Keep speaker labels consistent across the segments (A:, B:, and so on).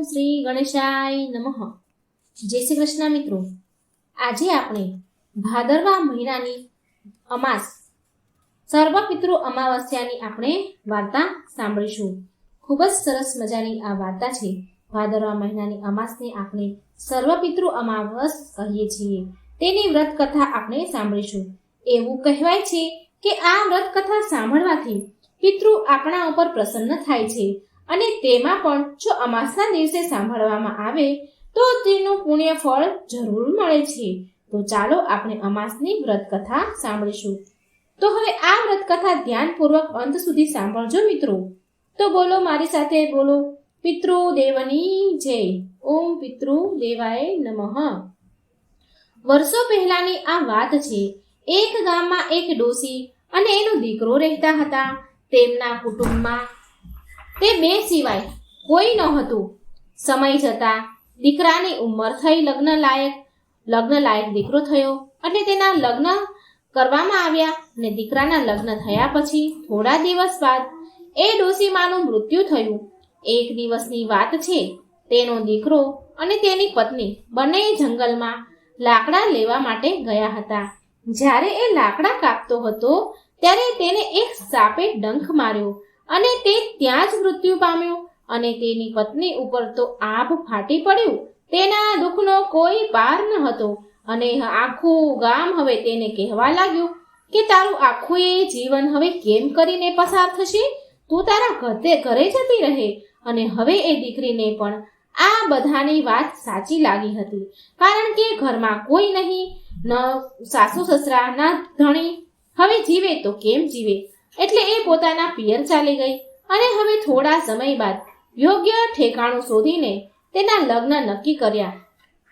A: શ્રી ગણેશાય નમઃ. જય શ્રી કૃષ્ણ મિત્રો. આજે આપણે ભાદરવા મહિનાની અમાસ સર્વપિતૃ અમાવસ્યાની આપણે વાર્તા સાંભળીશું. ખૂબ જ સરસ મજાની આ વાર્તા છે. ભાદરવા મહિનાની અમાસને આપણે સર્વપિતૃ અમાવસ કહીએ છીએ. તેની વ્રત કથા આપણે સાંભળીશું. એવું કહેવાય છે કે આ વ્રત કથા સાંભળવાથી પિતૃ આપણા ઉપર પ્રસન્ન થાય છે અને તેમાં પણ જો અમાસના દિવસે સાંભળવામાં આવે તો તેનું પુણ્ય ફળ જરૂર મળે છે. તો ચાલો આપણે અમાસની વ્રત કથા સાંભળીશું. તો હવે આ વ્રત કથા ધ્યાનપૂર્વક અંત સુધી સાંભળજો મિત્રો. તો બોલો મારી સાથે, બોલો પિતૃદેવની જય. ઓમ પિતૃદેવાય નમઃ. વર્ષો પહેલાની આ વાત છે. એક ગામમાં એક ડોસી અને એનો દીકરો રહેતા હતા. તેમના કુટુંબમાં તે બે સિવાય કોઈ ન હતું. સમય જતા દીકરાની ઉંમર થઈ લગ્ન લાયક દીકરો થયો અને તેના લગ્ન કરવામાં આવ્યા. અને દીકરાના લગ્ન થયા પછી થોડા દિવસ બાદ એ ડોસીમાનું મૃત્યુ થયું. એક દિવસની વાત છે. તેનો દીકરો અને તેની પત્ની બંને જંગલમાં લાકડા લેવા માટે ગયા હતા. જ્યારે એ લાકડા કાપતો હતો ત્યારે તેને એક સાપે ડંખ માર્યો અને તે ત્યાં જ મૃત્યુ પામ્યો. અને તેની પત્ની ઉપર તો આભ ફાટી પડ્યું. તેના દુઃખનો કોઈ પાર ન હતો અને આખું ગામ હવે તેને કહેવા લાગ્યું કે તારું આખું એ જીવન હવે કેમ કરીને પસાર થશે? તું તારા ઘરે જતી રહે. અને હવે એ દીકરીને પણ આ બધાની વાત સાચી લાગી હતી. કારણ કે ઘરમાં કોઈ નહીં, ન સાસુ સસરા, ના ધણી. હવે જીવે તો કેમ જીવે? એટલે એ પોતાના પિયર ચાલી ગઈ. અને હવે થોડા સમય બાદ યોગ્ય ઠેકાણું શોધીને તેના લગ્ન નક્કી કર્યા.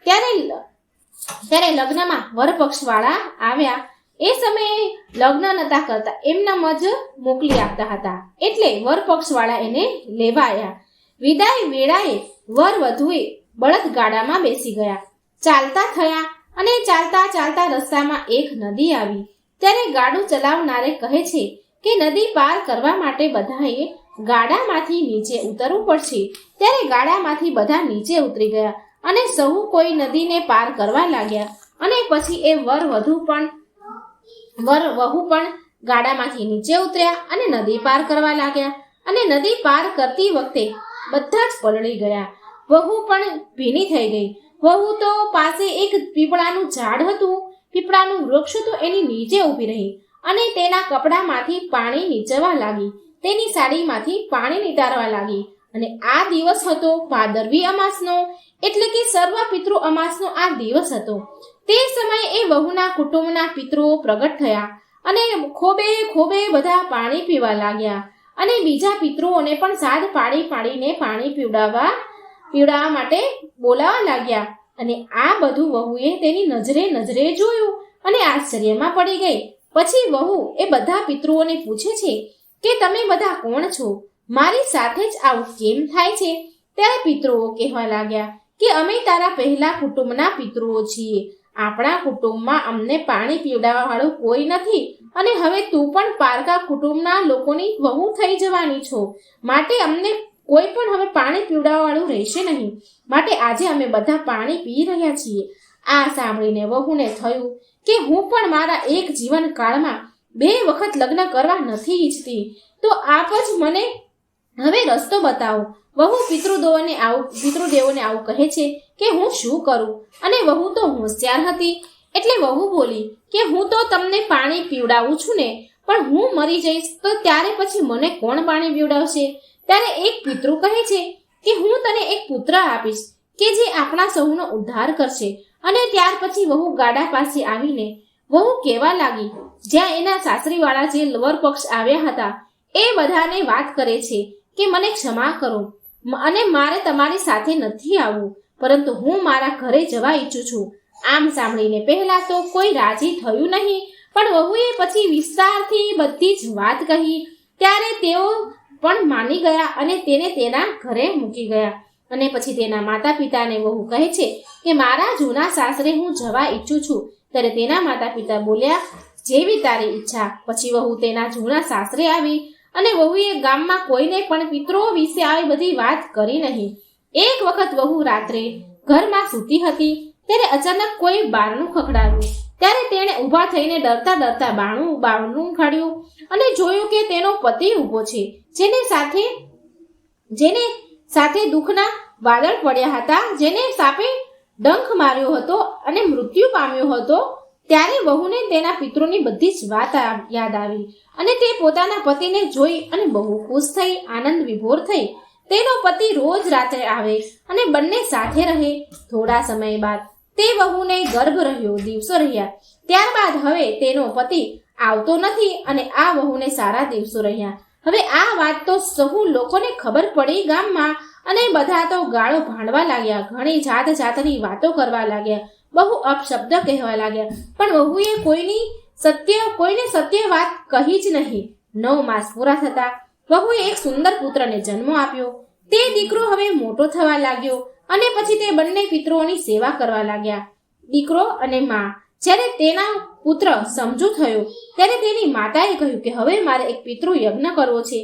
A: ત્યારે લગ્નમાં વરપક્ષવાળા આવ્યા. એ સમયે લગ્ન નતા કરતા, એમનામ જ મોકલી આપતા હતા. એટલે વરપક્ષવાળા એને લેવા આવ્યા. વિદાય વેળાએ વર વધુએ બળદગાડામાં બેસી ગયા. ચાલતા થયા અને ચાલતા રસ્તામાં એક નદી આવી. ત્યારે ગાડું ચલાવનારે કહે છે કે નદી પાર કરવા માટે બધાએ ગાડામાંથી નીચે ઉતરવું પડશે. ત્યારે ગાડામાંથી બધા નીચે ઉતરી ગયા અને સહુ કોઈ નદીને પાર કરવા લાગ્યા. અને પછી એ વર વહુ પણ ગાડામાંથી નીચે ઉતર્યા અને નદી પાર કરવા લાગ્યા. અને નદી પાર કરતી વખતે બધા જ પલળી ગયા. વહુ પણ ભીની થઈ ગઈ. વહુ તો પાસે એક પીપળાનું ઝાડ હતું, પીપળાનું વૃક્ષ હતું, એની નીચે ઊભી રહી અને તેના કપડામાંથી પાણી નીચવા લાગી. તેની સાડીમાંથી પાણી નીતારવા લાગી. અને આ દિવસ હતો ભાદરવી અમાસનો, એટલે કે સર્વ પિતૃ અમાસનો આ દિવસ હતો. તે સમયે એ વહુના કુટુંબના પિતૃઓ પ્રગટ થયા અને ખોબે બધા પાણી પીવા લાગ્યા. અને બીજા પિતૃઓને પણ સાદ પાડીને પાણી પીવડાવવા માટે બોલાવા લાગ્યા. અને આ બધું વહુએ તેની નજરે જોયું અને આશ્ચર્યમાં પડી ગઈ. પછી વહુ એ બધા પિતૃઓને પૂછે છે કે તમે બધા કોણ છો? મારી સાથે જ આવું કેમ થાય છે? ત્યારે પિતૃઓ કહેવા લાગ્યા કે અમે તારા પહેલા કુટુંબના પિતૃઓ છીએ. આપણા કુટુંબમાં અમને પાણી પીવડાવવા વાળું કોઈ નથી. અને હવે તું પણ પારકા કુટુંબના લોકોની વહુ થઈ જવાની છો. માટે અમને કોઈ પણ હવે પાણી પીવડાવવા વાળું રહેશે નહીં. માટે આજે અમે બધા પાણી પી રહ્યા છીએ. આ સાંભળીને વહુને થયું કે હું પણ મારા એક જીવન કાળમાં 2 વખત લગ્ન કરવા નથી ઈચ્છતી. તો આપ જ મને હવે રસ્તો બતાવો. વહુ પિતૃદેવોને આવું કહે છે કે હું શું કરું? અને વહુ તો હોશિયાર હતી. એટલે વહુ બોલી કે હું તો તમને પાણી પીવડાવું છું ને, પણ હું મરી જઈશ તો ત્યારે પછી મને કોણ પાણી પીવડાવશે? ત્યારે એક પિતૃ કહે છે કે હું તને એક પુત્ર આપીશ કે જે આપણા સૌનો ઉદ્ધાર કરશે. અને ત્યાર પછી વહુ ગાડા પાસે આવીને વહુ કહેવા લાગી, જ્યાં એના સાસરીવાળા જે વરપક્ષ આવ્યા હતા એ બધાને વાત કરે છે કે મને ક્ષમા કરો અને મારે તમારી સાથે નથી આવવું, પરંતુ હું મારા ઘરે જવા ઈચ્છું છું. આમ સાંભળીને પહેલા તો કોઈ રાજી થયું નહીં, પણ વહુએ પછી વિસ્તારથી બધી જ વાત કહી. ત્યારે તેઓ પણ માની ગયા અને તેને તેના ઘરે મૂકી ગયા. અને પછી તેના માતા પિતાને વહુ કહે છે કે મારા જૂના સાસરે હું જવા ઈચ્છું છું. ત્યારે તેના માતા પિતા બોલ્યા, જેવી તારી ઈચ્છા. પછી વહુ તેના જૂના સાસરે આવી અને વહુએ ગામમાં કોઈને પણ પિતૃઓ વિશે આવી બધી વાત કરી નહીં. એક વખત વહુ રાત્રે ઘરમાં સૂતી હતી ત્યારે અચાનક કોઈ બારણું ખખડાવ્યું. ત્યારે તેણે ઊભા થઈને ડરતા ડરતા બારણું કાઢ્યું અને જોયું કે તેનો પતિ ઊભો છે, જેને સાથે દુઃખના વાદળ પડ્યા હતા, જેને સાપે ડંખ માર્યો હતો અને મૃત્યુ પામ્યો હતો. ત્યારે વહુને તેના પિતૃની બધી જ વાત યાદ આવી અને તે પોતાના પતિને જોઈ અને બહુ ખુશ થઈ, આનંદ વિભોર થઈ. તેનો પતિ રોજ રાત્રે આવે અને બંને સાથે રહે. થોડા સમય બાદ તે વહુને ગર્ભ રહ્યો. દિવસો રહ્યા. ત્યારબાદ હવે તેનો પતિ આવતો નથી અને આ વહુને સારા દિવસો રહ્યા. હવે આ વાત તો સહુ લોકોને ખબર પડી ગામમાં અને બધા તો ગાળો ભાંડવા લાગ્યા. ઘણી જાત જાતની વાતો કરવા લાગ્યા. બહુ અપશબ્દ કહેવા લાગ્યા. પણ વહુએ કોઈને સત્ય વાત કહી જ નહીં. 9 માસ પૂરા થતા વહુએ એક સુંદર પુત્રને જન્મ આપ્યો. તે દીકરો હવે મોટો થવા લાગ્યો અને પછી તે બંને પિતૃઓની સેવા કરવા લાગ્યા. દીકરો અને માં જ્યારે તેના પુત્ર સમજુ થયો ત્યારે તેની માતાએ કહ્યું કે હવે મારે એક પિતૃ યજ્ઞ કરવો છે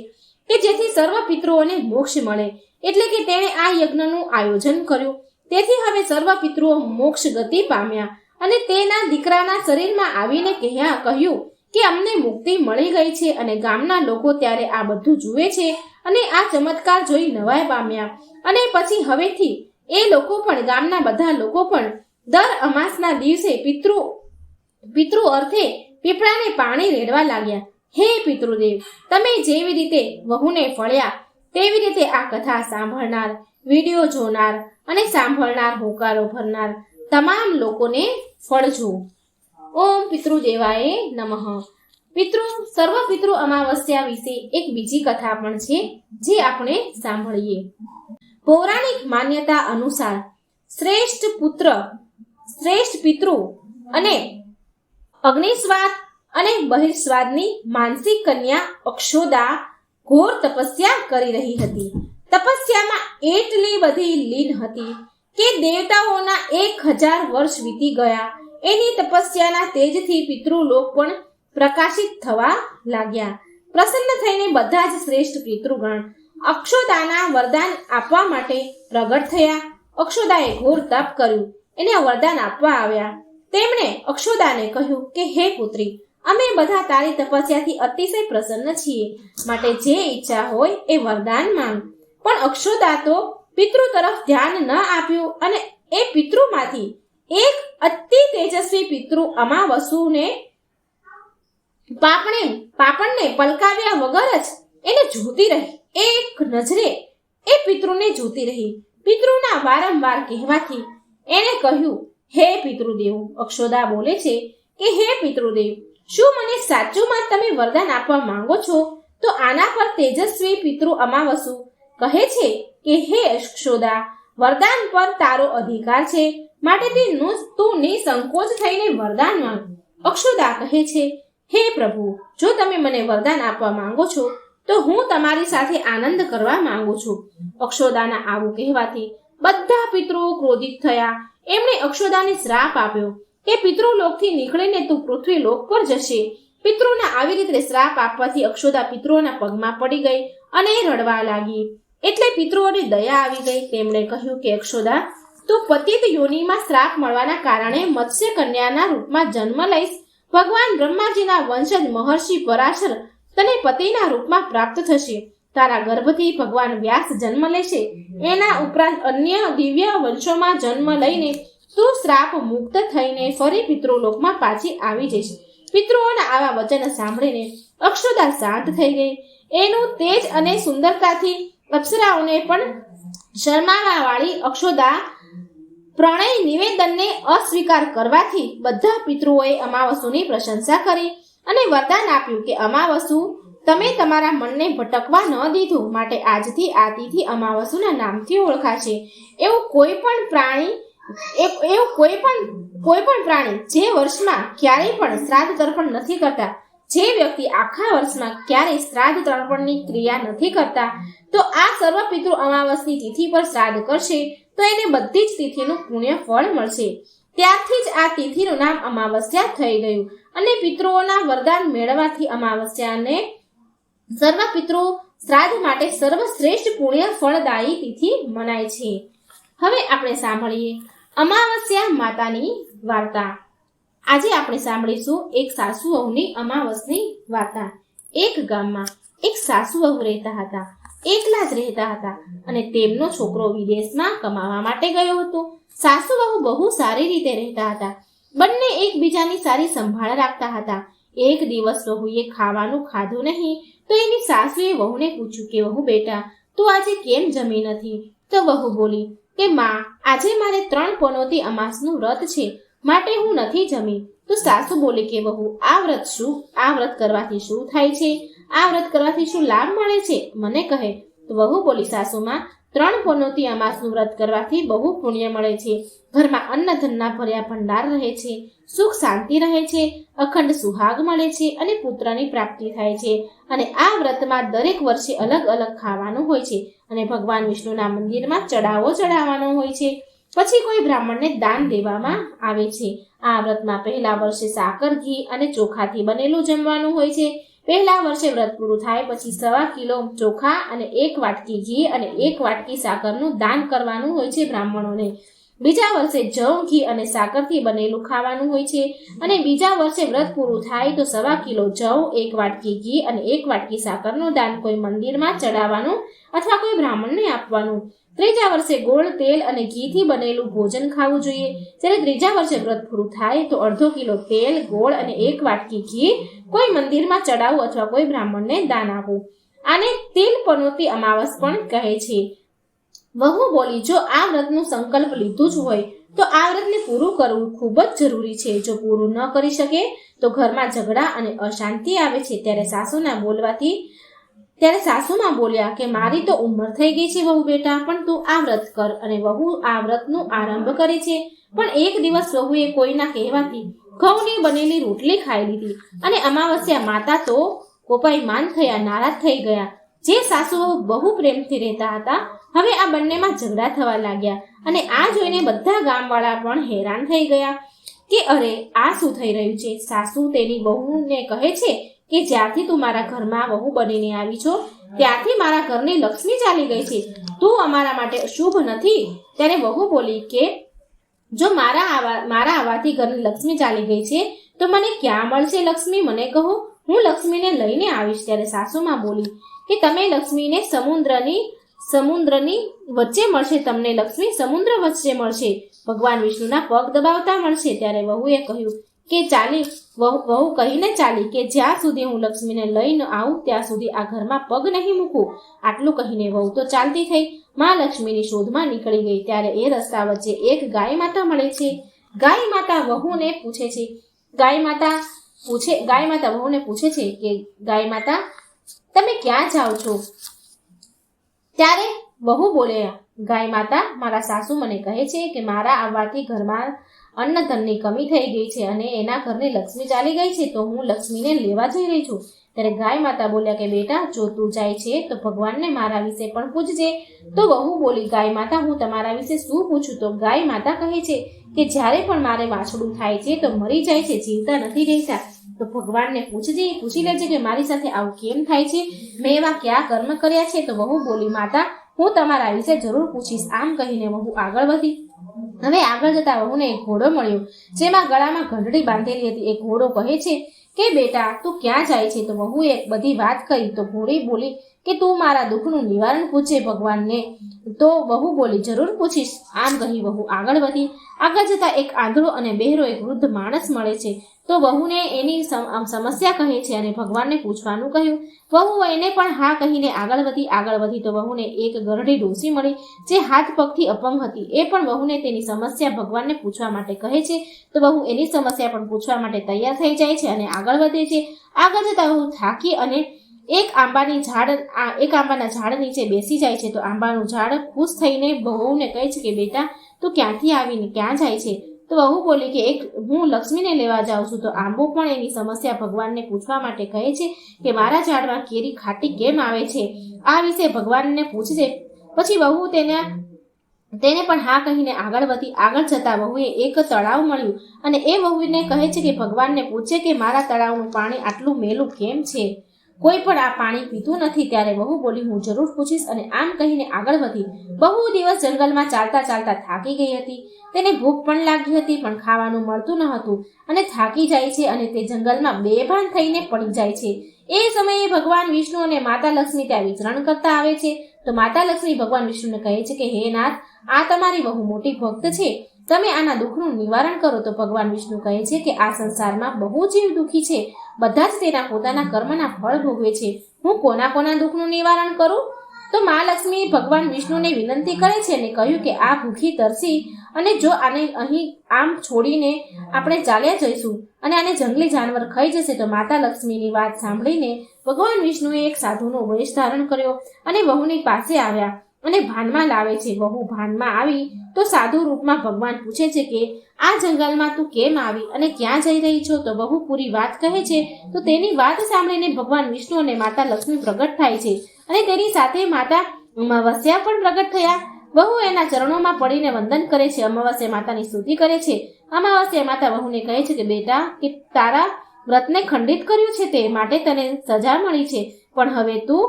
A: કે જેથી સર્વ પિતૃઓને મોક્ષ મળે. એટલે કે તેણે આ યજ્ઞનું આયોજન કર્યું. તેથી હવે સર્વ પિતૃઓ મોક્ષ ગતિ પામ્યા અને તેના દીકરાના શરીરમાં આવીને કહ્યું કે અમને મુક્તિ મળી ગઈ છે અને ગામના લોકો ત્યારે આ બધું જુએ છે અને આ ચમત્કાર જોઈ નવાઈ પામ્યા. અને પછી હવેથી એ લોકો પણ ગામના બધા લોકો પણ દર અમાસના દિવસે પિતૃ અર્થે પીપળાને પાણી રેડવા લાગ્યા. હે પિતૃદેવ, તમે જેવી રીતે વહુને ફળ્યા તેવી રીતે આ કથા સાંભળનાર, વિડીયો જોનાર અને સાંભળનાર, હોકારો ભરનાર તમામ લોકોને ફળજો. ઓમ પિતૃદેવાય નમઃ. સર્વ પિતૃ અમાવસ્યા વિશે એક બીજી કથા પણ છે જે આપણે સાંભળીએ. પૌરાણિક માન્યતા અનુસાર શ્રેષ્ઠ પિતૃ અને અગ્નિસ્વાદ અને બહિર્સ્વાદની માનસિક કન્યા અક્ષોદા ઘોર તપસ્યા કરી રહી હતી. તપસ્યામાં એટલી બધી લીન હતી કે દેવતાઓના 1000 વર્ષ વીતી ગયા. એની તપસ્યાના તેજથી પિતૃલોક પણ પ્રકાશિત થવા લાગ્યા. પ્રસન્ન થઈને બધા જ શ્રેષ્ઠ પિતૃગણ અક્ષોદાના વરદાન આપવા માટે પ્રગટ થયા. અક્ષોદાએ ઘોર તપ કર્યું. એને વરદાન આપવા આવ્યા. તેમણે અક્ષોદાને કહ્યું કે હે પુત્રી, અમે બધા તારી તપસ્યાથી અતિશય પ્રસન્ન છીએ, માટે જે ઈચ્છા હોય એ વરદાન માંગ. પણ અક્ષોદા તો પિતૃ તરફ ધ્યાન ન આપ્યું અને એ પિતૃમાંથી એક અતિ તેજસ્વી પિતૃ અમાવસુને પાપણને પલકાવ્યા વગર જ એને જોતી રહી. એક નજરે એ પિતૃને જોતી રહી. પિતૃના વારંવાર કહેવાથી એણે કહ્યું, હે પિતૃદેવ. અક્ષોદા બોલે છે કે હે પિતૃદેવ, શું મને સાચુમાં તમે વરદાન આપવા માંગો છો? તો આના પર તેજસ્વી પિતૃ અમાવસુ કહે છે કે હે અક્ષોદા, વરદાન પર તારો અધિકાર છે, માટે તું નિસંકોચ થઈને વરદાન માંગ. અક્ષોદા કહે છે, હે પ્રભુ, જો તમે મને વરદાન આપવા માંગો છો તો હું તમારી સાથે આનંદ કરવા માંગુ છું. અક્ષોદાના આવું કહેવાથી બધા પિતૃઓ ક્રોધિત થયા. એમણે અક્ષોદાને શ્રાપ આપ્યો કે પિતૃલોકથી નીકળીને તું પૃથ્વીલોક પર જશે. પિતૃના આવી રીતે શ્રાપ આપવાથી અક્ષોદા પિતૃઓના પગમાં પડી ગઈ અને રડવા લાગી. એટલે પિતૃઓને દયા આવી ગઈ. તેમણે કહ્યું કે અક્ષોદા, તું પતિત યોનિમાં શ્રાપ મળવાના કારણે મત્સ્ય કન્યાના રૂપમાં જન્મ લઈશ. ભગવાન બ્રહ્માજીના વંશજ મહર્ષિ પરાશર તને પતિના રૂપમાં પ્રાપ્ત થશે. તારા ગર્ભથી ભગવાન વ્યાસ જન્મ લેશે. એના ઉપરાંત અન્ય દિવ્ય વંશોમાં જન્મ લઈને તું શ્રાપ મુક્ત થઈને ફરી પિતૃલોકમાં પાછી આવી જઈશ. પિતૃઓના આવા વચન સાંભળીને અક્ષોદા શાંત થઈ ગઈ. એનું તેજ અને સુંદરતાથી અપ્સરાઓને પણ શરમાવા વાળી અક્ષોદા પ્રણય નિવેદનને અસ્વીકાર કરવાથી બધા પિતૃઓએ અમાવસુની પ્રશંસા કરી અને વરદાન આપ્યું કે અમાવસુ, તમે તમારા મનને ભટકવા ન દીધું, માટે આજથી આ તિથિ અમાવસુના નામથી ઓળખાશે. એવું કોઈ પણ પ્રાણી જે વર્ષમાં ક્યારેય પણ શ્રાદ્ધ તર્પણ નથી કરતા, જે વ્યક્તિ આખા વર્ષમાં ક્યારેય શ્રાદ્ધ તર્પણની ક્રિયા નથી કરતા, તો આ સર્વ પિતૃ અમાવસની તિથિ પર શ્રાદ્ધ કરશે તો એને બધી જ તિથિનું પુણ્ય ફળ મળશે. ત્યારથી જ આ તિથિનું નામ અમાવસ્યા થઈ ગયું અને પિતૃઓના વરદાન મેળવવાથી અમાવસ્યાને સર્વ પિતૃ શ્રાદ્ધ માટે સર્વશ્રેષ્ઠ પુણ્ય ફળદાયી તિથિ મનાય છે. હવે આપણે સાંભળીએ અમાવસ્યા માતાની વાર્તા. આજે આપણે સાંભળીશું એક સાસુ વહુની અમાવસની વાર્તા. એક ગામમાં એક સાસુ વહુ રહેતા હતા. એકલા જ રહેતા હતા અને તેમનો છોકરો વિદેશમાં કમાવા માટે ગયો હતો. સાસુ વહુ બહુ સારી રીતે રહેતા હતા. બંને એકબીજાની સારી સંભાળ રાખતા હતા. એક દિવસ વહુએ ખાવાનું ખાધું નહીં તો એની સાસુએ વહુને પૂછ્યું કે વહુ બેટા, તું આજે કેમ જમી નથી? તો વહુ બોલી કે માં, આજે મારે 3 પનોતી અમાસનું વ્રત છે, માટે હું નથી જમી. તો સાસુ બોલી કે વહુ, આ વ્રત કરવાથી શું થાય છે? આ વ્રત કરવાથી શું લાભ મળે છે? મને કહે. તો વહુ બોલી, સાસુમાં, 3 પનોતી અમાસનું વ્રત કરવાથી બહુ પુણ્ય મળે છે. ઘરમાં અન્ન ધનના ભર્યા ભંડાર રહે છે, સુખ શાંતિ રહે છે, અખંડ સુહાગ મળે છે અને પુત્રની પ્રાપ્તિ થાય છે. અને આ વ્રતમાં દરેક વર્ષે અલગ અલગ ખાવાનું હોય છે અને ભગવાન વિષ્ણુના મંદિરમાં ચડાવો ચડાવવાનો હોય છે. પછી કોઈ બ્રાહ્મણને દાન દેવામાં આવે છે. આ વ્રતમાં પહેલા વર્ષે સાકર, ઘી અને ચોખાથી બનેલું જમવાનું હોય છે. પહેલા વર્ષે વ્રત પૂરું થાય પછી 1.25 કિલો ચોખા અને 1 વાટકી ઘી અને 1 વાટકી સાકરનું દાન કરવાનું હોય છે બ્રાહ્મણોને. બીજા વર્ષે જવ, ઘી અને સાકરથી બનેલું ખાવાનું હોય છે અને બીજા વર્ષે વ્રત પૂરું થાય તો 1.25 કિલો જવ, 1 વાટકી ઘી અને 1 વાટકી સાકરનું દાન કોઈ મંદિરમાં ચડાવવાનું અથવા કોઈ બ્રાહ્મણને આપવાનું. ત્રીજા વર્ષે ગોળ, તેલ અને ઘીથી બનેલું ભોજન ખાવું જોઈએ. જ્યારે ત્રીજા વર્ષે વ્રત પૂરું થાય તો 1/2 કિલો તેલ, ગોળ અને 1 વાટકી ઘી કોઈ મંદિરમાં ચડાવવું અથવા કોઈ બ્રાહ્મણને દાન આપવું. આને તિલ પનોતી અમાવસ પણ કહે છે. વહુ બોલી, જો આ વ્રતનું સંકલ્પ લીધું જ હોય તો આ વ્રતને પૂરું કરવું ખૂબ જ જરૂરી છે. જો પૂરું ન કરી શકે તો ઘરમાં ઝઘડા અને અશાંતિ આવે છે. ત્યારે સાસુમાં બોલ્યા કે મારી તો ઉંમર થઈ ગઈ છે વહુ બેટા, પણ તું આ વ્રત કર. અને વહુ આ વ્રતનું આરંભ કરે છે. પણ એક દિવસ વહુએ કોઈના કહેવાથી ઘઉંની બનેલી રોટલી ખાઈ લીધી અને અમાવસ્યા માતા તો કોપાયમાન થયા, નારાજ થઈ ગયા. જે સાસુ વહુ બહુ પ્રેમથી રહેતા હતા, હવે આ બંનેમાં ઝઘડા થવા લાગ્યા અને આ જોઈને બધા ગામવાળા પણ હેરાન થઈ ગયા કે અરે, આ શું થઈ રહ્યું છે? સાસુ તેની વહુને કહે છે કે જ્યારથી તું મારા ઘરમાં વહુ બનીને આવી છો ત્યારથી મારા ઘરની લક્ષ્મી ચાલી ગઈ છે, તું અમારા માટે શુભ નથી. ત્યારે વહુ બોલી કે જો મારા આવવાથી ઘરની લક્ષ્મી ચાલી ગઈ છે તો મને ક્યાં મળશે લક્ષ્મી? મને કહો, હું લક્ષ્મીને લઈને આવીશ. ત્યારે સાસુમાં બોલી કે તમે લક્ષ્મીને સમુદ્રની વચ્ચે મળશે, તમને લક્ષ્મી સમુદ્ર વચ્ચે મળશે, ભગવાન વિષ્ણુના પગ દબાવતા મળશે. ત્યારે વહુએ કહ્યું કે વહુ કહીને ચાલી કે જ્યાં સુધી હું લક્ષ્મીને લઈને આવું ત્યાં સુધી આ ઘરમાં પગ નહીં મૂકું. આટલું કહીને વહુ તો ચાલતી થઈ માં લક્ષ્મીની શોધમાં નીકળી ગઈ. ત્યારે એ રસ્તા વચ્ચે એક ગાય માતા મળે છે. ગાય માતા વહુને પૂછે છે કે ગાય માતા, તમે ક્યાં જાઓ છો? ત્યારે વહુ બોલે, ગાય માતા, મારા સાસુ મને કહે છે કે મારા આવવાથી ઘરમાં અન્ન ધનની કમી થઈ ગઈ છે અને એના ઘરની લક્ષ્મી ચાલી ગઈ છે, તો હું લક્ષ્મીને લેવા જઈ રહી છું. ત્યારે ગાય માતા બોલ્યા કે બેટા, જો તું જાય છે તો ભગવાનને મારા વિશે પણ પૂછજે. તો વહુ બોલી, ગાય માતા, હું તમારા વિશે શું પૂછું? તો ગાય માતા કહે છે કે જ્યારે પણ મારે વાછડું થાય છે તો મરી જાય છે, જીવતા નથી રહેતા. તો ભગવાનને પૂછી લેજે કે મારી સાથે આવું કેમ થાય છે, મેં એવા કયા કર્મ કર્યા છે? તો વહુ બોલી, માતા, હું તમારા વિશે જરૂર પૂછીશ. આમ કહીને વહુ આગળ વધી. હવે આગળ જતા વહુને એક ઘોડો મળ્યો જેમાં ગળામાં ઘંટડી બાંધેલી હતી. એક ઘોડો કહે છે કે બેટા, તું ક્યાં જાય છે? તો વહુએ બધી વાત કરી. તો ઘોડી બોલી કે તું મારા દુઃખનું નિવારણ પૂછે ભગવાનને. તો વહુ બોલી, જરૂર પૂછીશ. આમ કહી વહુ આગળ વધી. આગળ જતા એક આંધળો અને બહેરો એક વૃદ્ધ માણસ મળે છે. તો વહુને એની સમસ્યા કહે છે અને ભગવાનને પૂછવાનું કહ્યું. વહુ એને પણ હા કહીને આગળ વધી તો વહુને એક ગરડી ડોસી મળી જે હાથ પગથી અપંગ હતી. એ પણ વહુને તેની સમસ્યા ભગવાનને પૂછવા માટે કહે છે. તો વહુ એની સમસ્યા પણ પૂછવા માટે તૈયાર થઈ જાય છે અને આગળ વધે છે. આગળ જતા વહુ થાકી અને એક આંબાના ઝાડ નીચે બેસી જાય છે. તો આંબાનું ઝાડ ખુશ થઈને વહુને કહે છે કે બેટા, તું ક્યાંથી આવીને ક્યાં જાય છે? તો વહુ બોલી કે હું લક્ષ્મીને લેવા જાઉં છું. તો આંબો પણ એની સમસ્યા ભગવાનને પૂછવા માટે કહે છે કે મારા ઝાડમાં કેરી ખાટી કેમ આવે છે, આ વિશે ભગવાનને પૂછજે. પછી વહુ તેને પણ હા કહીને આગળ વધી. આગળ જતા વહુએ એક તળાવ મળ્યું અને એ વહુને કહે છે કે ભગવાનને પૂછે કે મારા તળાવનું પાણી આટલું મેલું કેમ છે? કોઈ પણ આ પાણી પીતું નથી. ત્યારે વહુ બોલી, હું જરૂર પૂછીશ. અને આમ કહીને આગળ વધી. બહુ દિવસ જંગલમાં ચાલતા ચાલતા થાકી ગઈ હતી. તેને ભૂખ પણ લાગી હતી, પણ ખાવાનું મળતું ન હતું અને થાકી જાય છે અને તે જંગલમાં બેભાન થઈને પડી જાય છે. એ સમયે ભગવાન વિષ્ણુ અને માતા લક્ષ્મી ત્યાં વિચરણ કરતા આવે છે. તો માતા લક્ષ્મી ભગવાન વિષ્ણુને કહે છે કે હે નાથ, આ તમારી બહુ મોટી ભક્ત છે, તમે આના દુઃખનું નિવારણ કરો. તો ભગવાન વિષ્ણુ કહે છે કે આ સંસારમાં બહુ જીવ દુઃખી છે, બધા જ તેના પોતાના કર્મના ફળ ભોગવે છે. હું કોના કોના દુઃખનું નિવારણ કરું? તો મા લક્ષ્મી ભગવાન વિષ્ણુને વિનંતી કરે છે અને કહ્યું કે આ ભૂખી તરસી અને જો આને અહીં આમ છોડીને આપણે ચાલ્યા જઈશું અને આને જંગલી જાનવર ખાઈ જશે. તો માતા લક્ષ્મીની વાત સાંભળીને ભગવાન વિષ્ણુએ એક સાધુનો વેશ ધારણ કર્યો અને વહુની પાસે આવ્યા અને ભાનમાં લાવે છે. વહુ ભાનમાં આવી તો સાધુ રૂપમાં ભગવાન પૂછે છે કે આ જંગલમાં તું કેમ આવી અને ક્યાં જઈ રહી છો? તો વહુ પૂરી વાત કહે છે. તો તેની વાત સાંભળીને ભગવાન વિષ્ણુ અને માતા લક્ષ્મી પ્રગટ થાય છે અને તેની સાથે માતા અમાવસ્યા પણ પ્રગટ થયા. વહુ એના ચરણોમાં પડીને વંદન કરે છે. અમાવસ્યા માતાની સ્તુતિ કરે છે. અમાવસ્યા માતા વહુને કહે છે કે બેટા, કે તારા વ્રતને ખંડિત કર્યું છે તે માટે તને સજા મળી છે, પણ હવે તું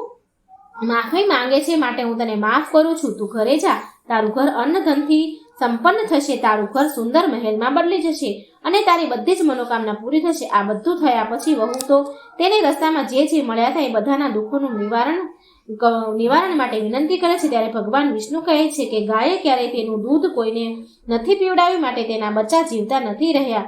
A: માફી માંગે છે માટે હું તને માફ કરું છું. તું ઘરે જા, તારું ઘર અન્ન ધનથી સંપન્ન થશે, તારું ઘર સુંદર મહેલમાં બદલી જશે અને તારી બધી જ મનોકામના પૂરી થશે. આ બધું થયા પછી વહુ તો તેને રસ્તામાં જે મળ્યા હતા એ બધાના દુઃખોનું નિવારણ માટે વિનંતી કરે છે. ત્યારે ભગવાન વિષ્ણુ કહે છે કે ગાયે ક્યારેય તેનું દૂધ કોઈને નથી પીવડાવ્યું, માટે તેના બચ્ચા જીવતા નથી રહ્યા.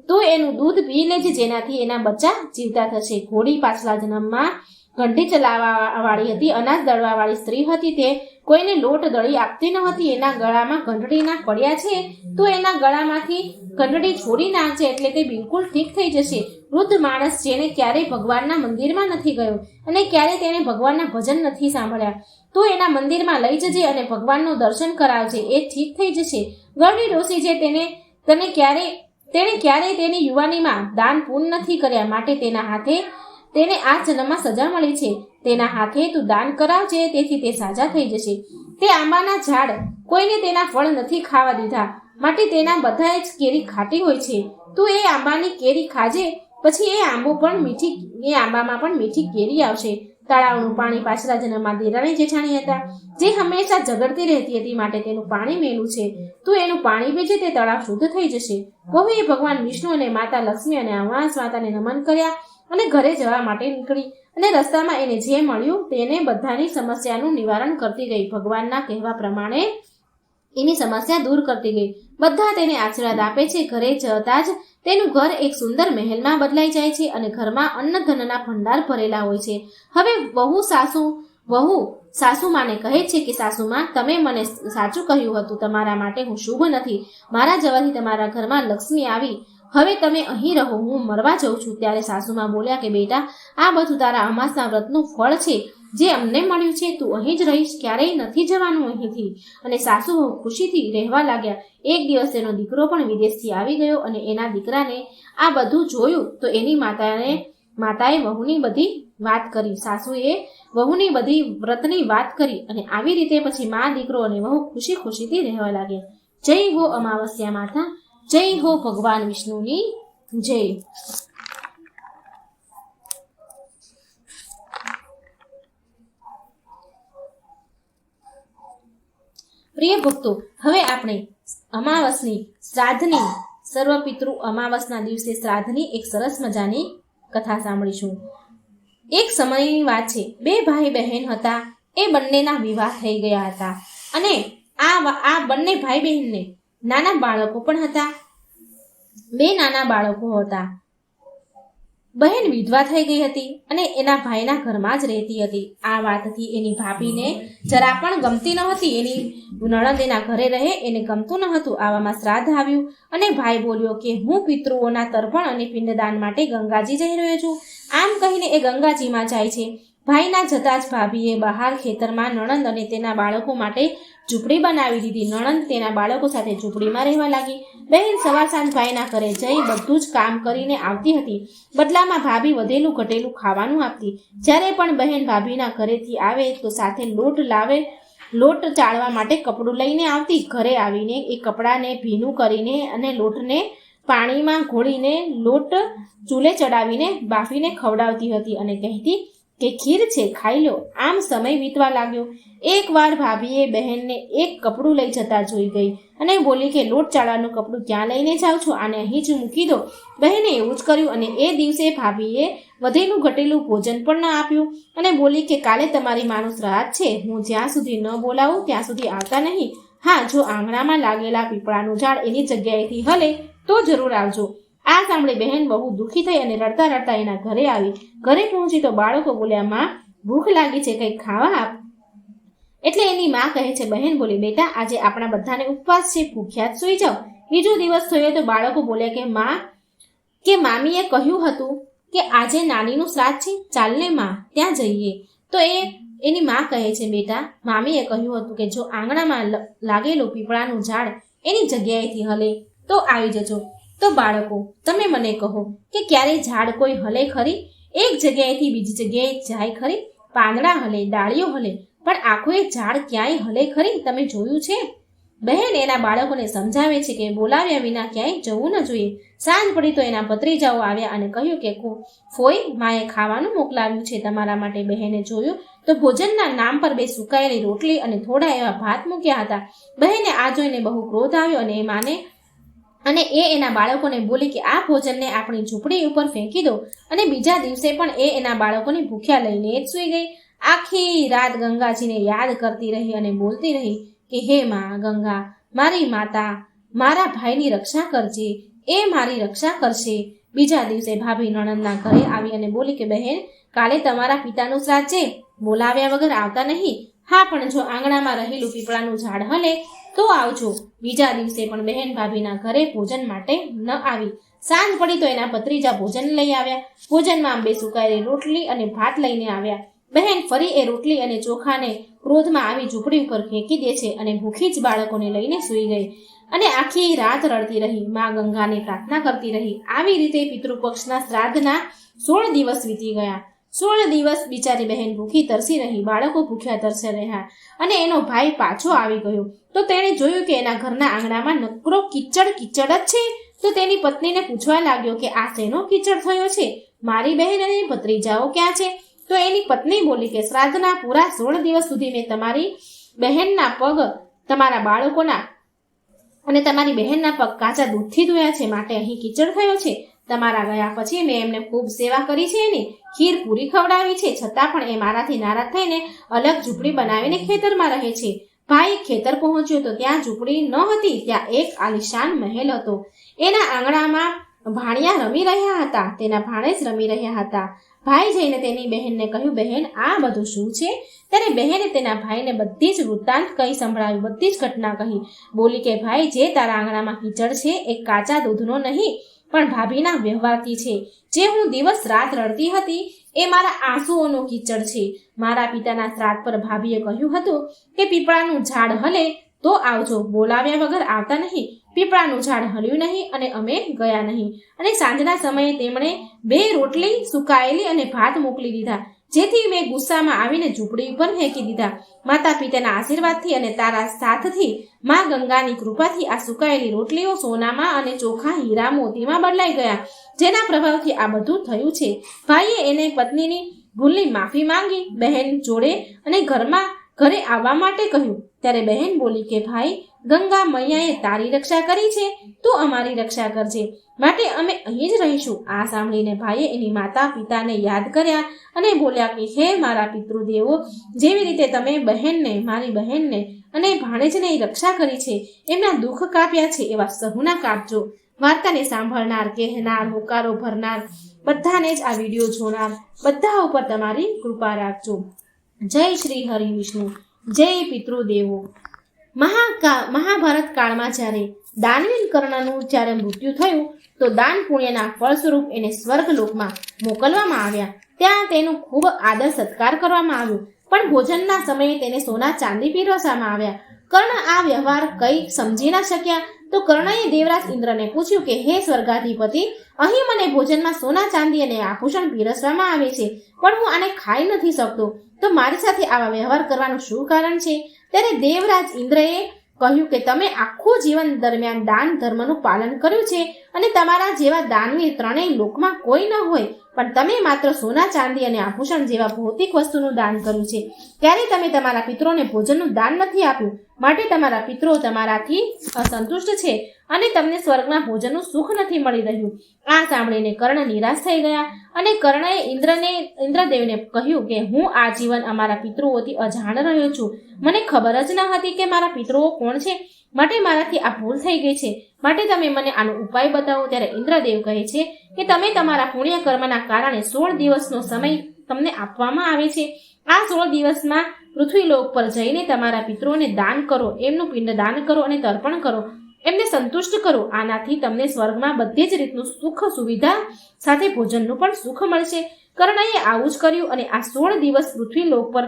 A: તો એનું દૂધ પી લેજે, જેનાથી એના બચ્ચા જીવતા થશે. ઘોડી પાછલા જન્મમાં ઘંટી ચલાવવા વાળી હતી, અનાજ દળવા વાળી સ્ત્રી હતી. તે કોઈને લોટ દળી આપતી ન હતી. એના ગળામાં ઘંટડીના પડ્યા છે, તો એના ગળામાંથી ઘંટડી છોડી નાખજે, એટલે તે બિલકુલ ઠીક થઈ જશે. વૃદ્ધ માણસ જેને ક્યારેય ભગવાનના મંદિરમાં નથી ગયો અને ક્યારેય તેને ભગવાનના ભજન નથી સાંભળ્યા, તો એના મંદિરમાં લઈ જજે અને ભગવાનનું દર્શન કરાવજે, એ ઠીક થઈ જશે. ગરડી ડોસી જે તેને ક્યારેય તેની યુવાનીમાં દાન પૂર્ણ નથી કર્યા, માટે તેને આ જન્મમાં સજા મળી છે. તેના હાથે તું દાન કરાવજે, તેથી તે સાજા થઈ જશે. તે આંબાના ઝાડ કોઈને તેના ફળ નથી ખાવા દીધા, માટે તેના બધા જ કેરી ખાટી હોય છે. તું એ આંબાની કેરી ખાજે, પછી એ આંબામાં પણ મીઠી કેરી આવશે. તળાવનું પાણી પાછલા જન્મમાં દેરાણી જેઠાણી હતા, જે હંમેશા ઝઘડતી રહેતી હતી, માટે તેનું પાણી મેલું છે. તું એનું પાણી પીજે, તે તળાવ શુદ્ધ થઈ જશે. વહુએ ભગવાન વિષ્ણુ અને માતા લક્ષ્મી અને અમાસ માતાને નમન કર્યા અને ઘરે જવા માટે નીકળી. અને રસ્તામાં એને જે મળ્યું તેને બધાની સમસ્યાનું નિવારણ કરતી ગઈ. ભગવાનના કહેવા પ્રમાણે એની સમસ્યા દૂર કરતી ગઈ. બધા તેને આશીર્વાદ આપે છે. ઘરે જતા જ તેનું ઘર એક સુંદર મહેલમાં બદલાઈ જાય છે અને ઘરમાં અન્ન ધનના ભંડાર ભરેલા હોય છે. હવે વહુ સાસુમાને કહે છે કે સાસુમા, તમે મને સાચું કહ્યું હતું, તમારા માટે હું શુભ નથી. મારા જવાથી તમારા ઘરમાં લક્ષ્મી આવી. હવે તમે અહીં રહો, હું મરવા જાઉં છું. ત્યારે સાસુમાં બોલ્યા કે બેટા, આ બધું તારા અમાસના વ્રતનું ફળ છે, જે અમને મળ્યું છે. તું અહીં જ રહીશ, ક્યારેય નથી જવાનું અહીંથી. અને સાસુ ખુશીથી રહેવા લાગ્યા. એક દિવસ તેનો દીકરો પણ વિદેશથી આવી ગયો અને એના દીકરાને આ બધું જોયું તો એની માતાએ વહુની બધી વાત કરી. સાસુએ વહુની બધી વ્રતની વાત કરી અને આવી રીતે પછી મા, દીકરો અને વહુ ખુશીથી રહેવા લાગ્યા. જય હો અમાવસ્યા માતા, જય હો ભગવાન વિષ્ણુની જય. પ્રિય ભક્તો, હવે આપણે અમાવસની શ્રાદ્ધની સર્વપિતૃ અમાવસના દિવસે શ્રાદ્ધની એક સરસ મજાની કથા સાંભળીશું. એક સમયની વાત છે, બે ભાઈ બહેન હતા. એ બંનેના વિવાહ થઈ ગયા હતા અને આ બંને ભાઈ બહેનને નાના બાળકો પણ હતા. બે નાના બાળકો હતા. બહેન વિધવા થઈ ગઈ હતી અને એના ભાઈના ઘરમાં જ રહેતી હતી. આ વાતથી એની ભાભીને જરા પણ ગમતી ન હતી. એની નણંદ એના ઘરે રહે એને ગમતું ન હતું. આવામાં શ્રાદ્ધ આવ્યું અને ભાઈ બોલ્યો કે હું પિતૃઓના તર્પણ અને પિંડદાન માટે ગંગાજી જઈ રહ્યો છું. આમ કહીને એ ગંગાજીમાં જાય છે. ભાઈના જતા જ ભાભીએ બહાર ખેતરમાં નણંદ અને તેના બાળકો માટે ઝૂંપડી બનાવી દીધી. નણંદ તેના બાળકો સાથે ઝૂંપડીમાં રહેવા લાગી. બહેન સવાર સાંજ ભાઈના ઘરે જઈ બધું જ કામ કરીને આવતી હતી. બદલામાં ભાભી વધેલું ઘટેલું ખાવાનું આપતી. જ્યારે પણ બહેન ભાભીના ઘરેથી આવે તો સાથે લોટ ચાળવા માટે કપડું લઈને આવતી. ઘરે આવીને એ કપડાને ભીનું કરીને અને લોટને પાણીમાં ઘોળીને લોટ ચૂલે ચડાવીને બાફીને ખવડાવતી હતી અને કહેતી કે ખીર છે, ખાઈ લો. આમ સમય વીતવા લાગ્યો. એકવાર ભાભીએ બહેનને એક કપડું લઈ જતા જોઈ ગઈ અને બોલી કે લોટ ચાળવાનું કપડું ક્યાં લઈને જાઓ છો? આને અહીં જ મૂકી દો. બહેને એવું જ કર્યું અને એ દિવસે ભાભીએ વધેલું ઘટેલું ભોજન પણ ન આપ્યું અને બોલી કે કાલે તમારી માનું શ્રાદ્ધ છે, હું જ્યાં સુધી ન બોલાવું ત્યાં સુધી આવતા નહીં. હા, જો આંગણામાં લાગેલા પીપળાનું ઝાડ એની જગ્યાએથી હલે તો જરૂર આવજો. આ સાંભળી બહેન બહુ દુઃખી થઈ અને રડતા રડતા એના ઘરે આવી. ઘરે પહોંચી તો બાળકો બોલ્યા, માં ભૂખ લાગી છે, કંઈક ખાવા આપ. એટલે એની માં કહે છે, બહેન બોલી, બેટા આજે આપણા બધાને ઉપવાસ છે, ભૂખ્યા જ સૂઈ જાઓ. બીજો દિવસ થયો તો બાળકો બોલ્યા કે માં કે મામીએ કહ્યું હતું કે આજે નાનીનું શ્રાદ્ધ છે, ચાલને માં ત્યાં જઈએ. તો એની માં કહે છે, બેટા મામીએ કહ્યું હતું કે જો આંગણામાં લાગેલું પીપળાનું ઝાડ એની જગ્યાએથી હલે તો આવી જજો. તો બાળકો તમે મને કહો કે ક્યારેય ઝાડ કોઈ હલે ખરી? એક જગ્યાએથી બીજી જગ્યાએ જાય ખરી? પાંદડા હલે, ડાળીઓ હલે, પણ આખું એ ઝાડ ક્યાંય હલે ખરી? તમે જોયું છે? બહેન એના બાળકોને સમજાવે છે કે બોલાવ્યા વિના ક્યાંય જવું ન જોઈએ. સાંજ પડી તો એના ભત્રીજાઓ આવ્યા અને કહ્યું કે ફોઈ, માએ ખાવાનું મોકલાવ્યું છે તમારા માટે. બહેને જોયું તો ભોજનના નામ પર 2 સુકાયેલી રોટલી અને થોડા એવા ભાત મૂક્યા હતા. બહેને આ જોઈને બહુ ક્રોધ આવ્યો અને એના બાળકોને બોલી કે આ ભોજનને આપણી ઝૂંપડી ઉપર ફેંકી દો. અને બીજા દિવસે પણ એના બાળકોને ભૂખ્યા લઈને જ સૂઈ ગઈ. આખી રાત ગંગાજીને યાદ કરતી રહી અને બોલતી રહી કે હે માં ગંગા, મારી માતા, મારા ભાઈની રક્ષા કરજે, એ મારી રક્ષા કરશે. બીજા દિવસે ભાભી નણંદના ઘરે આવી અને બોલી કે બહેન કાલે તમારા પિતાનું શ્રાદ્ધ છે, બોલાવ્યા વગર આવતા નહીં. હા, પણ જો આંગણામાં રહેલું પીપળાનું ઝાડ હલે તો આવજો. બીજા દિવસે પણ બહેન ભાભીના ઘરે ભોજન માટે ન આવી. સાંજ પડી તો એના ભત્રીજા ભોજન લઈ આવ્યા. ભોજનમાં 2 સુકાયેલી રોટલી અને ભાત લઈને આવ્યા. બહેન ફરી એ રોટલી અને ચોખાને ક્રોધમાં આવી ઝૂંપડી ઉપર ફેંકી દે છે અને ભૂખી જ બાળકોને લઈને સૂઈ ગઈ અને આખી રાત રડતી રહી, મા ગંગાને પ્રાર્થના કરતી રહી. આવી રીતે પિતૃપક્ષના શ્રાદ્ધના 16 દિવસ વીતી ગયા. 16 દિવસ બિચારી બહેન ભૂખી તરસી રહી, બાળકો ભૂખ્યા તરસે રહ્યા અને એનો ભાઈ પાછો આવી ગયો. તો તેણે જોયું કે એના ઘરના આંગણામાં નકરો કીચડ જ છે. તો તેની પત્નીને પૂછવા લાગ્યો કે આ શેનો કીચડ થયો છે? મારી બહેન અને ભત્રીજાઓ ક્યાં છે? તો એની પત્ની બોલી કે શ્રાદ્ધના પૂરા 16 દિવસ સુધી મેં તમારી બહેનના પગ, તમારા બાળકોના અને તમારી બહેનના પગ કાચા દૂધથી ધોયા છે, માટે અહીં કીચડ થયો છે. તમારા ગયા પછી મેં એમને ખૂબ સેવા કરી છે, એની ખીર પૂરી ખવડાવી છે, છતાં પણ એ મારાથી નારાજ થઈને અલગ ઝૂંપડી બનાવીને ખેતરમાં રહે છે. ભાઈ ખેતર પહોંચ્યો તો ત્યાં ઝૂંપડી ન હતી, ત્યાં એક આલિશાન મહેલ હતો. એના આંગણામાં ભાણિયા રમી રહ્યા હતા, તેના ભાણેજ રમી રહ્યા હતા. ભાઈ જઈને તેની બહેનને કહ્યું, બહેન આ બધું શું છે? ત્યારે બહેને તેના ભાઈને બધી જ વૃત્તાંત કહી સંભળાવી, બધી જ ઘટના કહી. બોલી કે ભાઈ, જે તારા આંગણામાં કીચડ છે એ કાચા દૂધનો નહીં પણ ભાભીના વ્યવહારથી છે. જે હું દિવસ રાત રડતી હતી એ મારા આંસુઓનો કીચડ છે. મારા પિતાના શ્રાદ્ધ પર ભાભીએ કહ્યું હતું કે પીપળાનું ઝાડ હલે તો આવજો, બોલાવ્યા વગર આવતા નહીં. પીપળાનું ઝાડ હલ્યું નહીં અને અમે ગયા નહીં. અને સાંજના સમયે તેમણે 2 રોટલી સુકાયેલી અને ભાત મોકલી દીધા, જેથી મેં ગુસ્સામાં આવીને ઝૂંપડી ઉપર ફેંકી દીધા. માતા પિતાના આશીર્વાદથી અને તારા સાથથી, મા ગંગાની કૃપાથી આ સુકાયેલી રોટલીઓ સોનામાં અને ચોખા હીરા મોતીમાં બદલાઈ ગયા, જેના પ્રભાવથી આ બધું થયું છે. ભાઈએ એને પત્નીની ભૂલની માફી માંગી, બહેન જોડે અને ઘરે આવવા માટે કહ્યું. ત્યારે બહેન બોલી કે ભાઈ, ગંગા મૈયાએ તારી રક્ષા કરી છે, તું અમારી રક્ષા કરજે, માટે અમે અહીં જ રહીશું. આ સાંભળીને ભાઈએ એની માતા પિતાને યાદ કર્યા અને બોલ્યા કે હે મારા પિતૃદેવો, જેવી રીતે તમે બહેનને, મારી બહેનને અને ભાણેજને રક્ષા કરી છે, એમના દુઃખ કાપ્યા છે, એવા સહુના કાપજો. વાર્તાને સાંભળનાર, કહેનાર, હોકારો ભરનાર, બધાને જ આ વિડીયો જોનાર બધા ઉપર તમારી કૃપા રાખજો. જય શ્રી હરિ વિષ્ણુ, જય પિતૃદેવો. મહાભારત કાળમાં જ્યારે દાનવીર કર્ણનું જ્યારે મૃત્યુ થયું તો દાન પુણ્યના ફળ સ્વરૂપ એને સ્વર્ગલોકમાં મોકલવામાં આવ્યા. ત્યાં તેનું ખૂબ આદર સત્કાર કરવામાં આવ્યો, પણ ભોજનના સમયે તેને સોના ચાંદી પીરસવામાં આવ્યા. કર્ણ આ વ્યવહાર કંઈ સમજી ન શક્યા તો કર્ણએ દેવરાજ ઇન્દ્રને પૂછ્યું કે હે સ્વર્ગાધિપતિ, અહીં મને ભોજનમાં સોના ચાંદી અને આભૂષણ પીરસવામાં આવે છે, પણ હું આને ખાઈ નથી શકતો, તો મારી સાથે આવા વ્યવહાર કરવાનું શું કારણ છે? ત્યારે દેવરાજ ઇન્દ્રએ કહ્યું કે તમે આખું જીવન દરમિયાન દાન ધર્મનું પાલન કર્યું છે અને તમારા જેવા દાનવીર ત્રણેય લોકમાં કોઈ ન હોય, પણ તમે માત્ર સોના ચાંદી અને આભૂષણ જેવા ભૌતિક વસ્તુનું દાન કર્યું છે. ત્યારે તમે તમારા પિતરોને ભોજનનું દાન નથી આપ્યું, માટે તમારા પિતરો તમારાથી અસંતુષ્ટ છે અને તમને સ્વર્ગમાં ભોજનનું સુખ નથી મળી રહ્યું. આ સાંભળીને કર્ણ નિરાશ થઈ ગયા અને કર્ણએ ઇન્દ્રદેવને કહ્યું કે હું આજીવન અમારા પિતૃઓથી અજાણ રહ્યો છું. મને ખબર જ ન હતી કે મારા પિતૃઓ કોણ છે, માટે મારાથી આ ભૂલ થઈ ગઈ છે. માટે તમે મને આનો ઉપાય બતાવો. ત્યારે ઇન્દ્રદેવ કહે છે કે તમે તમારા પુણ્ય કર્મના કારણે 16 દિવસનો સમય તમને આપવામાં આવે છે. આ 16 દિવસમાં પૃથ્વીલોક પર જઈને તમારા પિતરોને દાન કરો, એમનું પિંડ દાન કરો અને તર્પણ કરો, એમને સંતુષ્ટ કરો. આનાથી તમને સ્વર્ગમાં બધી જ રીતનું સુખ સુવિધા સાથે ભોજનનું પણ સુખ મળશે. કર્ણએ આવું જ કર્યું અને આ 16 દિવસ પૃથ્વીલોક પર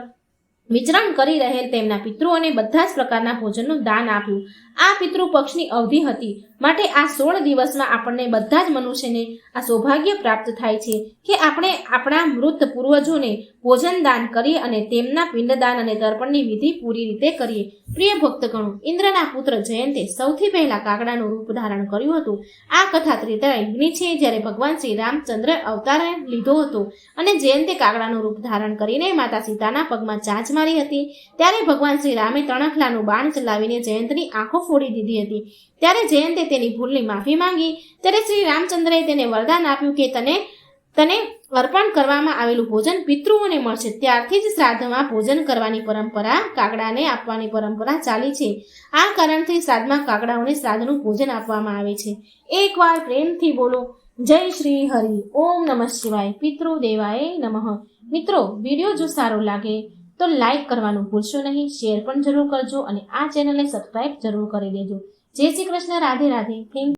A: વિચરણ કરી રહેલ તેમના પિતૃઓને બધા જ પ્રકારના ભોજનનું દાન આપ્યું. આ પિતૃ પક્ષની અવધિ હતી, માટે આ 16 દિવસમાં આપણને બધા જ મનુષ્યને આ સૌભાગ્ય પ્રાપ્ત થાય છે કે આપણે આપણા મૃત પૂર્વજોને ભોજન દાન કરીએ અને તેમના પિંડદાન અને તર્પણની વિધિ પૂરી રીતે કરીએ. પ્રિય ભક્તગણો, ઇન્દ્રના પુત્ર જયંતે સૌથી પહેલા કાગડાનું રૂપ ધારણ કર્યું હતું. આ કથા ત્રેતાયુગની છે, જ્યારે ભગવાન શ્રી રામચંદ્ર અવતાર લીધો હતો અને જયંતે કાગડાનું રૂપ ધારણ કરીને માતા સીતાના પગમાં ચાંચ મારી હતી. ત્યારે ભગવાન શ્રી રામે તણખલાનું બાણ ચલાવીને જયંતની આંખો ફોડી દીધી હતી. ત્યારે જયંતે તેની ભૂલની માફી માંગી. ત્યારે શ્રી રામચંદ્રએ તેને વરદાન આપ્યું કે તને અર્પણ કરવામાં આવેલું ભોજન પિતૃઓને મળશે. ત્યારથી જ શ્રાદ્ધમાં ભોજન કરવાની પરંપરા, કાગડાને આપવાની પરંપરા ચાલી છે. આ કારણથી શ્રાદ્ધમાં કાગડાઓને શ્રાદ્ધનું ભોજન આપવામાં આવે છે. એકવાર પ્રેમથી બોલો જય શ્રી હરિ. ઓમ નમઃ શિવાય. પિતૃદેવાય નમઃ. મિત્રો, વિડીયો જો સારો લાગે તો લાઈક કરવાનું ભૂલશો નહીં, શેર પણ જરૂર કરજો અને આ ચેનલને સબસ્ક્રાઇબ જરૂર કરી દેજો. જય શ્રી કૃષ્ણ. રાધે રાધે. થેન્ક